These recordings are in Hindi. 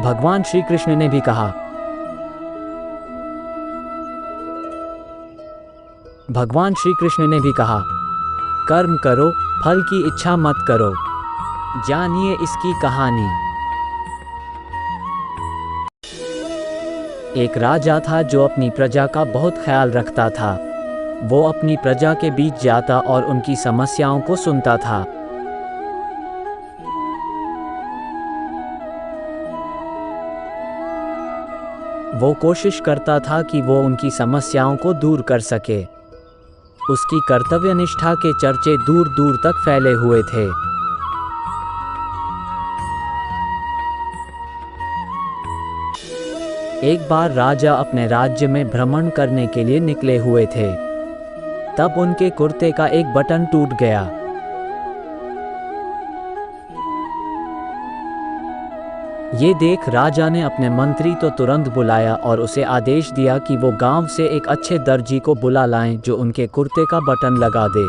भगवान श्री कृष्ण ने भी कहा, भगवान श्री कृष्ण ने भी कहा, कर्म करो, फल की इच्छा मत करो। जानिए इसकी कहानी। एक राजा था जो अपनी प्रजा का बहुत ख्याल रखता था। वो अपनी प्रजा के बीच जाता और उनकी समस्याओं को सुनता था। वो कोशिश करता था कि वो उनकी समस्याओं को दूर कर सके। उसकी कर्तव्यनिष्ठा के चर्चे दूर दूर तक फैले हुए थे। एक बार राजा अपने राज्य में भ्रमण करने के लिए निकले हुए थे। तब उनके कुर्ते का एक बटन टूट गया। ये देख राजा ने अपने मंत्री तो तुरंत बुलाया और उसे आदेश दिया कि वो गांव से एक अच्छे दर्जी को बुला लाएं जो उनके कुर्ते का बटन लगा दे।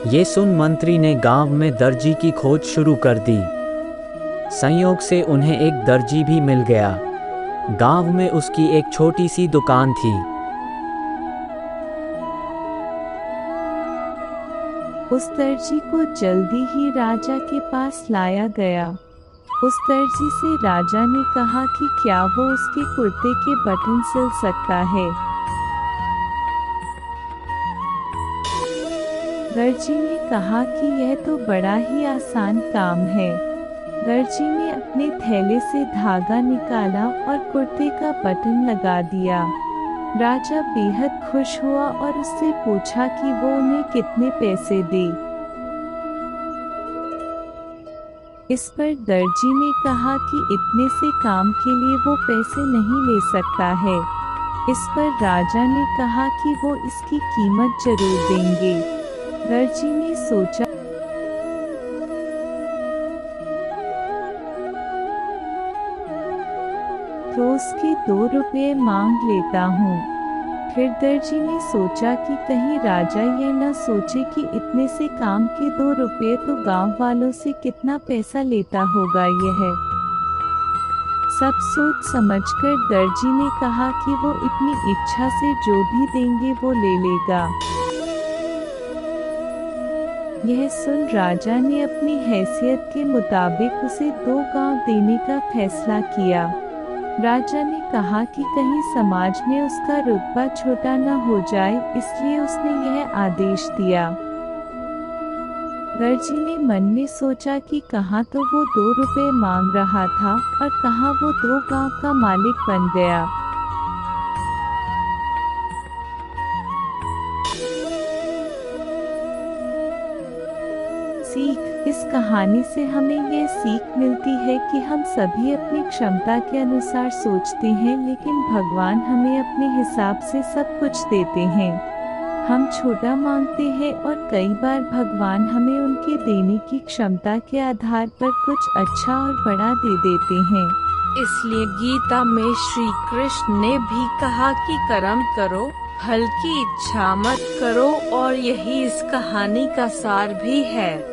ये सुन मंत्री ने गांव में दर्जी की खोज शुरू कर दी। संयोग से उन्हें एक दर्जी भी मिल गया। गांव में उसकी एक छोटी सी दुकान थी। उस दर्जी को जल्दी ही राजा के पास लाया गया। उस दर्जी से राजा ने कहा कि क्या वो उसके कुर्ते के बटन सिल सकता है। दर्जी ने कहा कि यह तो बड़ा ही आसान काम है। दर्जी ने अपने थैले से धागा निकाला और कुर्ते का बटन लगा दिया। राजा बेहद खुश हुआ और उससे पूछा कि वो उन्हें कितने पैसे दे। इस पर दर्जी ने कहा कि इतने से काम के लिए वो पैसे नहीं ले सकता है। इस पर राजा ने कहा कि वो इसकी कीमत जरूर देंगे। दर्जी ने सोचा, रोज के 2 रुपये मांग लेता हूँ। फिर दर्जी ने सोचा कि कहीं राजा यह न सोचे कि इतने से काम के 2 रुपये तो गांव वालों से कितना पैसा लेता होगा। यह सब सोच समझकर दर्जी ने कहा कि वो अपनी इच्छा से जो भी देंगे वो ले लेगा। यह सुन राजा ने अपनी हैसियत के मुताबिक उसे 2 गांव देने का फैसला किया। राजा ने कहा कि कहीं समाज में उसका रुतबा छोटा न हो जाए, इसलिए उसने यह आदेश दिया। दर्जी ने मन में सोचा कि कहाँ तो वो 2 रुपये मांग रहा था और कहाँ वो 2 गांव का मालिक बन गया। सीख, इस कहानी से हमें ये सीख मिलती है कि हम सभी अपनी क्षमता के अनुसार सोचते हैं, लेकिन भगवान हमें अपने हिसाब से सब कुछ देते हैं। हम छोटा मांगते हैं और कई बार भगवान हमें उनके देने की क्षमता के आधार पर कुछ अच्छा और बड़ा दे देते हैं। इसलिए गीता में श्री कृष्ण ने भी कहा कि कर्म करो, फल की इच्छा मत करो, और यही इस कहानी का सार भी है।